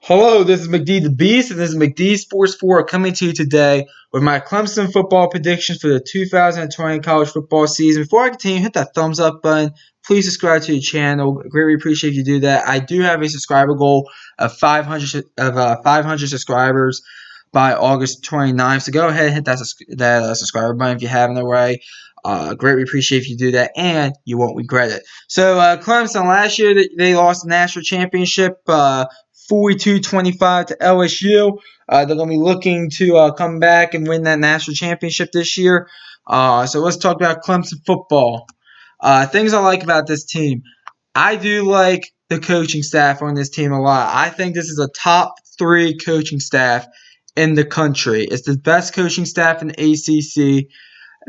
Hello, this is McD the Beast, and this is McD Sports 4 coming to you today with my Clemson football predictions for the 2020 college football season. Before I continue, hit that thumbs up button. Please subscribe to the channel. Greatly appreciate if you do that. I do have a subscriber goal of 500 subscribers by August 29th. So go ahead and hit that subscriber button if you haven't already. Greatly appreciate if you do that, and you won't regret it. So Clemson last year they lost the national championship. 42-25 to LSU. They're going to be looking to come back and win that national championship this year. So let's talk about Clemson football. Things I like about this team. I do like the coaching staff on this team a lot. I think this is a top 3 coaching staff in the country. It's the best coaching staff in the ACC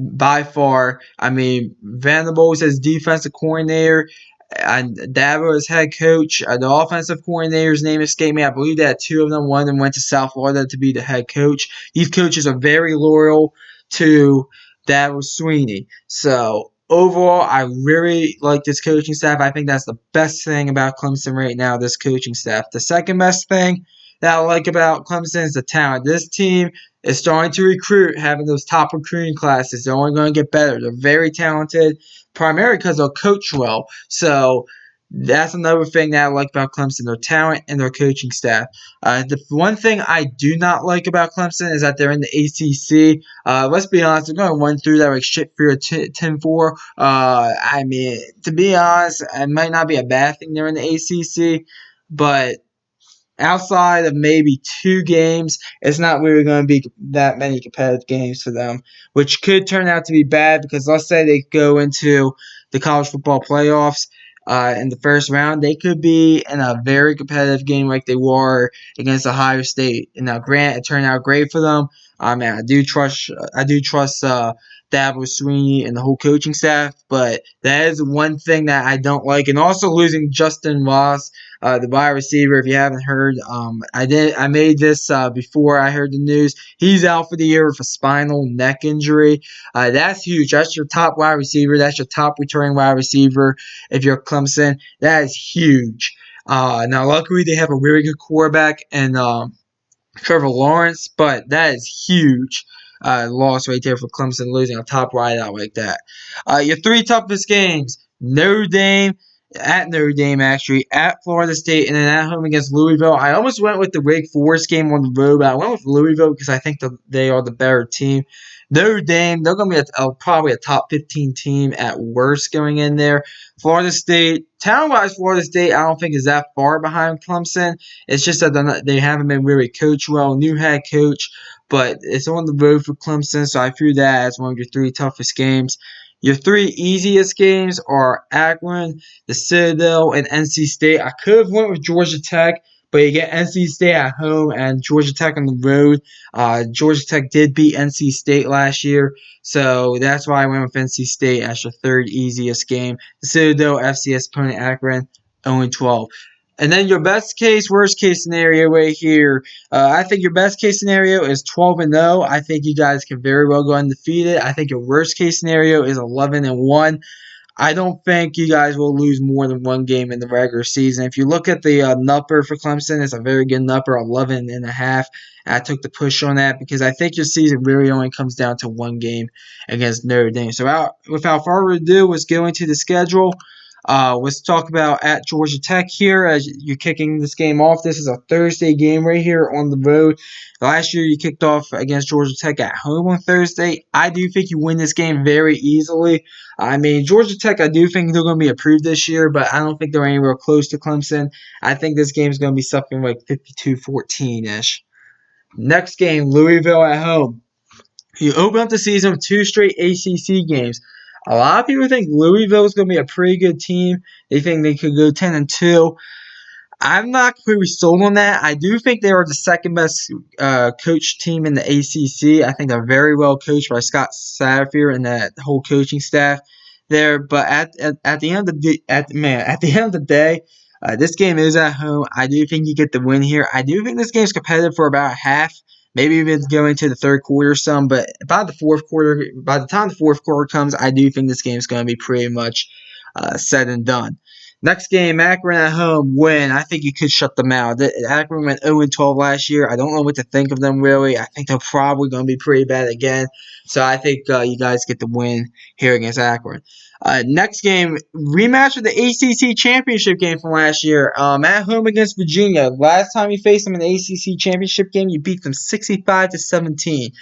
by far. I mean, Vanderbilt as defensive coordinator and Dabo as head coach. The offensive coordinator's name escaped me. I believe that 2 of them, one of them went to South Florida to be the head coach. These coaches are very loyal to Dabo Sweeney. So overall, I really like this coaching staff. I think that's the best thing about Clemson right now, this coaching staff. The second best thing that I like about Clemson is the talent. This team is starting to recruit, having those top recruiting classes. They're only going to get better. They're very talented, primarily because they'll coach well. So that's another thing that I like about Clemson, their talent and their coaching staff. The one thing I do not like about Clemson is that they're in the ACC. Let's be honest, they're going to run through that like shit for a 10-4. I mean, to be honest, it might not be a bad thing they're in the ACC, but outside of maybe 2 games, it's not really going to be that many competitive games for them, which could turn out to be bad because let's say they go into the college football playoffs in the first round, they could be in a very competitive game like they were against Ohio State. And now, Grant, it turned out great for them. I do trust Dabo Sweeney and the whole coaching staff, but that is one thing that I don't like. And also losing Justin Ross, the wide receiver. If you haven't heard, I made this before I heard the news. He's out for the year with a spinal neck injury. That's huge. That's your top wide receiver. That's your top returning wide receiver. If you're Clemson, that is huge. Now, luckily, they have a really good quarterback and Trevor Lawrence, but that is huge. Loss right there for Clemson, losing a top wideout like that. Your 3 toughest games: Notre Dame, at Notre Dame actually, at Florida State, and then at home against Louisville. I almost went with the Wake Forest game on the road, but I went with Louisville because I think they are the better team. Notre Dame, they're going to be probably a top 15 team at worst going in there. Florida State, talent-wise, Florida State, I don't think is that far behind Clemson. It's just that they haven't been really coached well. New head coach, but it's on the road for Clemson, so I view that as one of your 3 toughest games. Your 3 easiest games are Akron, the Citadel, and NC State. I could have went with Georgia Tech, but you get NC State at home and Georgia Tech on the road. Georgia Tech did beat NC State last year, so that's why I went with NC State as your 3rd easiest game. The Citadel, FCS opponent Akron, 0-12. And then your best case, worst case scenario right here. I think your best case scenario is 12-0. I think you guys can very well go undefeated. I think your worst case scenario is 11-1. I don't think you guys will lose more than 1 game in the regular season. If you look at the number for Clemson, it's a very good number, 11.5. I took the push on that because I think your season really only comes down to 1 game against Notre Dame. So without further ado, let's go into the schedule. Let's talk about at Georgia Tech here as you're kicking this game off. This is a Thursday game right here on the road. Last year you kicked off against Georgia Tech at home on Thursday. I do think you win this game very easily. I mean, Georgia Tech, I do think they're going to be approved this year, but I don't think they're anywhere close to Clemson. I think this game is going to be something like 52-14-ish. Next game, Louisville at home. You open up the season with 2 straight ACC games. A lot of people think Louisville is going to be a pretty good team. They think they could go 10-2. I'm not completely sold on that. I do think they are the second best coach team in the ACC. I think they're very well coached by Scott Satterfield and that whole coaching staff there. But at the end of the day, this game is at home. I do think you get the win here. I do think this game is competitive for about a half. Maybe even going to the 3rd quarter some, but by the time the fourth quarter comes, I do think this game is going to be pretty much said and done. Next game, Akron at home, win. I think you could shut them out. Akron went 0-12 last year. I don't know what to think of them, really. I think they're probably going to be pretty bad again. So I think you guys get the win here against Akron. Next game, rematch of the ACC championship game from last year. At home against Virginia. Last time you faced them in the ACC championship game, you beat them 65-17.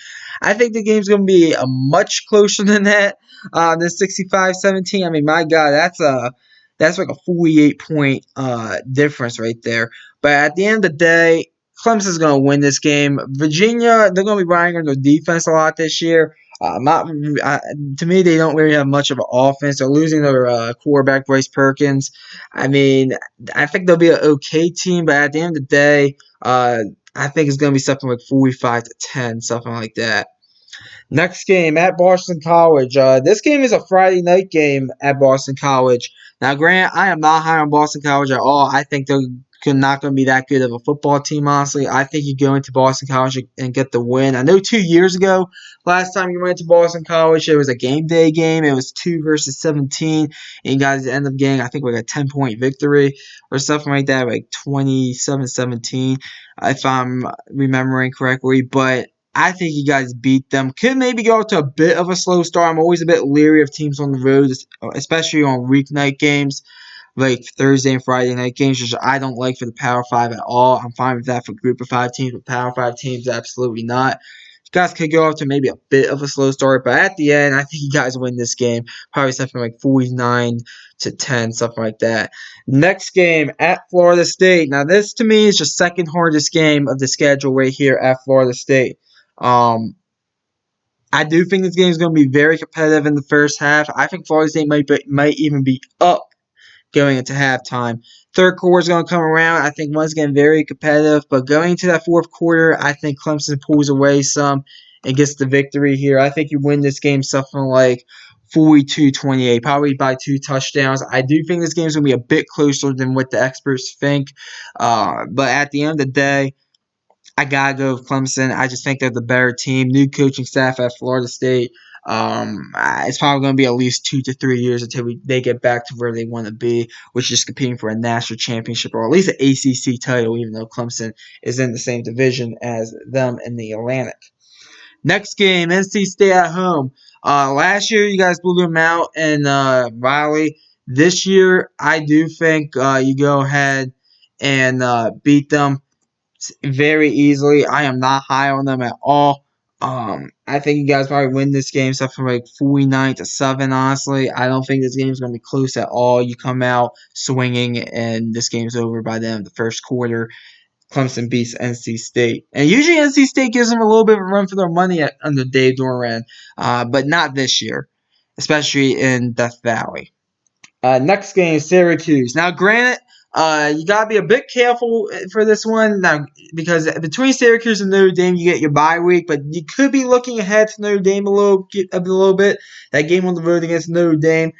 I think the game's going to be much closer than that, than 65-17. I mean, my God, that's like a 48-point difference right there. But at the end of the day, Clemson's going to win this game. Virginia, they're going to be relying on their defense a lot this year. Not to me, they don't really have much of an offense. They're losing their quarterback, Bryce Perkins. I mean, I think they'll be an okay team, but at the end of the day, I think it's going to be something like 45-10, something like that. Next game at Boston College. This game is a Friday night game at Boston College. Now, Grant, I am not high on Boston College at all. I think they're not going to be that good of a football team, honestly. I think you go into Boston College and get the win. I know 2 years ago, last time you went to Boston College, it was a game day game. It was 2 versus 17, and you guys end up getting, I think, like a 10-point victory or something like that, like 27-17, if I'm remembering correctly. But I think you guys beat them. Could maybe go to a bit of a slow start. I'm always a bit leery of teams on the road, especially on weeknight games like Thursday and Friday night games, which I don't like for the Power 5 at all. I'm fine with that for Group of 5 teams, but Power 5 teams, absolutely not. You guys could go off to maybe a bit of a slow start, but at the end, I think you guys win this game. Probably something like 49-10, something like that. Next game at Florida State. Now, this to me is the second hardest game of the schedule right here at Florida State. Um, I do think this game is going to be very competitive in the first half. I think Florida State might even be up going into halftime. Third quarter is going to come around. I think once again very competitive, but going into that fourth quarter, I think Clemson pulls away some and gets the victory here. I think you win this game something like 42-28, probably by 2 touchdowns. I do think this game is going to be a bit closer than what the experts think, but at the end of the day, I gotta go with Clemson. I just think they're the better team. New coaching staff at Florida State. It's probably going to be at least 2 to 3 years until they get back to where they want to be, which is competing for a national championship or at least an ACC title, even though Clemson is in the same division as them in the Atlantic. Next game, NC State at home. Last year, you guys blew them out in Raleigh. This year, I do think you go ahead and beat them very easily. I am not high on them at all. I think you guys probably win this game something like 49-7. Honestly, I don't think this game is going to be close at all. You come out swinging, and this game's over by the end of the first quarter. Clemson beats NC State, and usually NC State gives them a little bit of a run for their money under Dave Doran, but not this year, especially in Death Valley. Next game, Syracuse. Now, granted, you gotta be a bit careful for this one now because between Syracuse and Notre Dame, you get your bye week, but you could be looking ahead to Notre Dame a little bit. That game on the road against Notre Dame.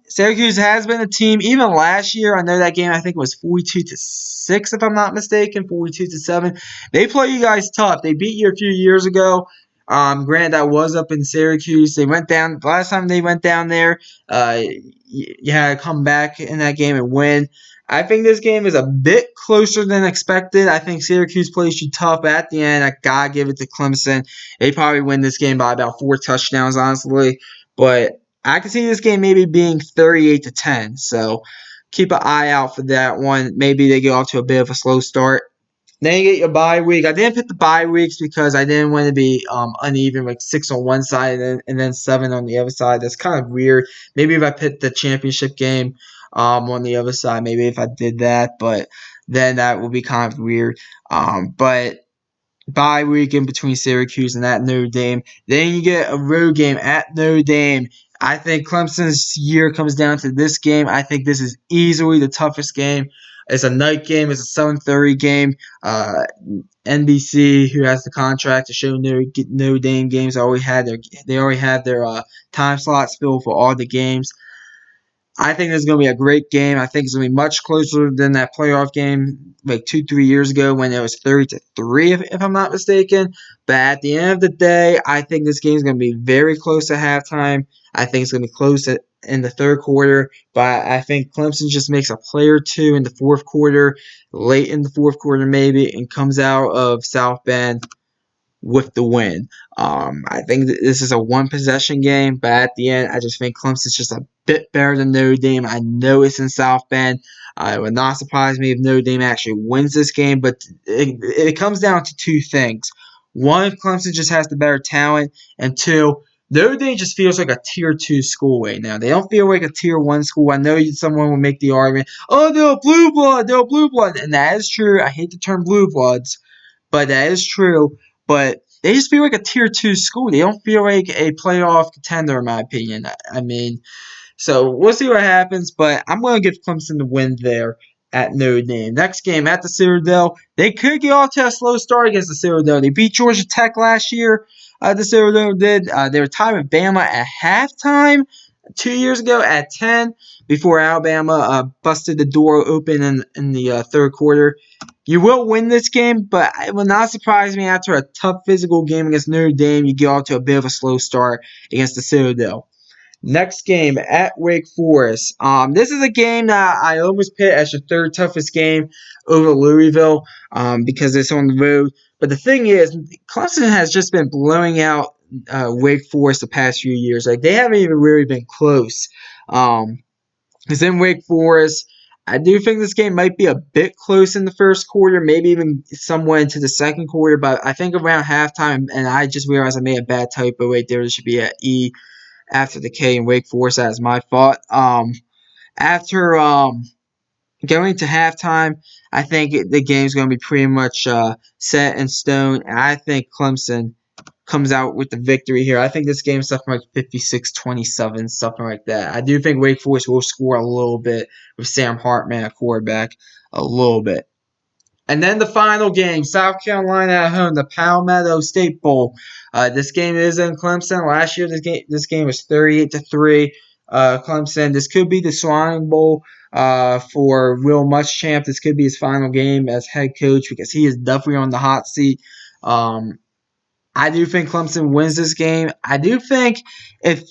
Syracuse has been a team even last year. I know that game. I think it was 42-6, if I'm not mistaken, 42-7. They play you guys tough. They beat you a few years ago. Granted, that was up in Syracuse. They went down last time they went down there. You had to come back in that game and win. I think this game is a bit closer than expected. I think Syracuse plays you tough, but at the end, I gotta give it to Clemson. They probably win this game by about 4 touchdowns, honestly. But I can see this game maybe being 38-10. So keep an eye out for that one. Maybe they get off to a bit of a slow start. Then you get your bye week. I didn't pick the bye weeks because I didn't want to be uneven, like 6 on one side and then 7 on the other side. That's kind of weird. Maybe if I picked the championship game on the other side, maybe if I did that, but then that would be kind of weird. But bye week in between Syracuse and that Notre Dame. Then you get a road game at Notre Dame. I think Clemson's year comes down to this game. I think this is easily the toughest game. It's a night game. It's a 7:30 game. NBC, who has the contract to show Notre Dame games, already had their time slots filled for all the games. I think this is going to be a great game. I think it's going to be much closer than that playoff game like 2-3 years ago when it was 30-3, if I'm not mistaken. But at the end of the day, I think this game is going to be very close at halftime. I think it's going to be close in the third quarter. But I think Clemson just makes a play or two in the fourth quarter, late in the fourth quarter maybe, and comes out of South Bend with the win. I think this is a one possession game, but at the end, I just think Clemson's just a bit better than Notre Dame. I know it's in South Bend. It would not surprise me if Notre Dame actually wins this game, but it comes down to two things. One, Clemson just has the better talent, and two, Notre Dame just feels like a tier 2 school right now. They don't feel like a tier 1 school. I know someone will make the argument, oh, they're a blue blood, and that is true. I hate the term blue bloods, but that is true. But they just feel like a tier 2 school. They don't feel like a playoff contender, in my opinion. I mean, so we'll see what happens, but I'm going to give Clemson the win there at Notre Dame. Next game at the Citadel. They could get off to a slow start against the Citadel. They beat Georgia Tech last year. The Citadel did. They were tied with Bama at halftime 2 years ago at 10 before Alabama busted the door open in the third quarter. You will win this game, but it will not surprise me after a tough physical game against Notre Dame, you get off to a bit of a slow start against the Citadel. Next game at Wake Forest. This is a game that I almost pit as the third toughest game over Louisville because it's on the road. But the thing is, Clemson has just been blowing out Wake Forest the past few years. Like they haven't even really been close. It's in Wake Forest. I do think this game might be a bit close in the first quarter, maybe even somewhat into the second quarter. But I think around halftime, and I just realized I made a bad typo right there. There should be an E after the K in Wake Forest. That is my fault. After going to halftime, I think the game's going to be pretty much set in stone. And I think Clemson comes out with the victory here. I think this game is something like 56-27, something like that. I do think Wake Forest will score a little bit with Sam Hartman at quarterback, a little bit. And then the final game, South Carolina at home, the Palmetto State Bowl. This game is in Clemson. Last year, this game was 38-3. Clemson. This could be the Swan Bowl for Will Muschamp. This could be his final game as head coach because he is definitely on the hot seat. I do think Clemson wins this game. I do think if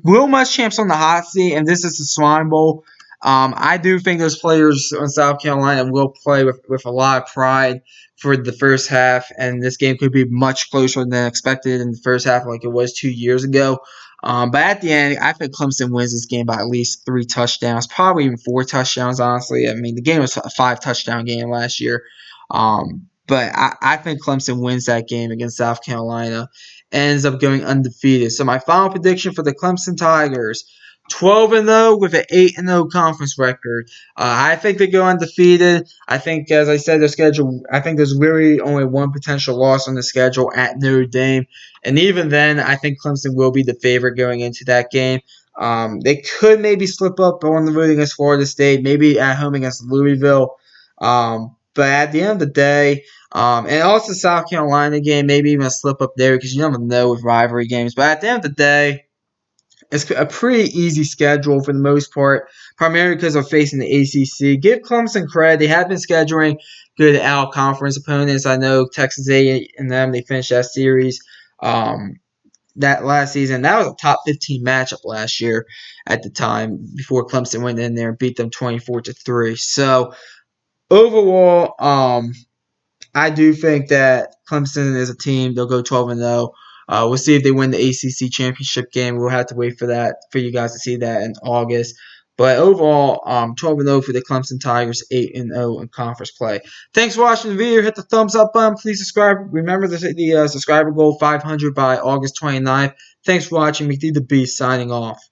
Will Muschamp's on the hot seat and this is the Swan Bowl, I do think those players in South Carolina will play with a lot of pride for the first half, and this game could be much closer than expected in the first half like it was 2 years ago. But at the end, I think Clemson wins this game by at least 3 touchdowns, probably even 4 touchdowns, honestly. I mean, the game was a 5-touchdown game last year. But I think Clemson wins that game against South Carolina and ends up going undefeated. So my final prediction for the Clemson Tigers, 12-0 with an 8-0 conference record. I think they go undefeated. I think, as I said, their schedule, I think there's really only one potential loss on the schedule at Notre Dame. And even then, I think Clemson will be the favorite going into that game. They could maybe slip up on the road against Florida State, maybe at home against Louisville. But at the end of the day, and also South Carolina game, maybe even a slip up there because you never know with rivalry games. But at the end of the day, it's a pretty easy schedule for the most part, primarily because they're facing the ACC. Give Clemson credit. They have been scheduling good out-conference opponents. I know Texas A&M, they finished that series that last season. That was a top 15 matchup last year at the time before Clemson went in there and beat them 24-3. So overall, I do think that Clemson is a team. They'll go 12-0. We'll see if they win the ACC championship game. We'll have to wait for that for you guys to see that in August. But overall, 12-0 for the Clemson Tigers, 8-0 in conference play. Thanks for watching the video. Hit the thumbs up button. Please subscribe. Remember the subscriber goal, 500 by August 29th. Thanks for watching. McD the Beast signing off.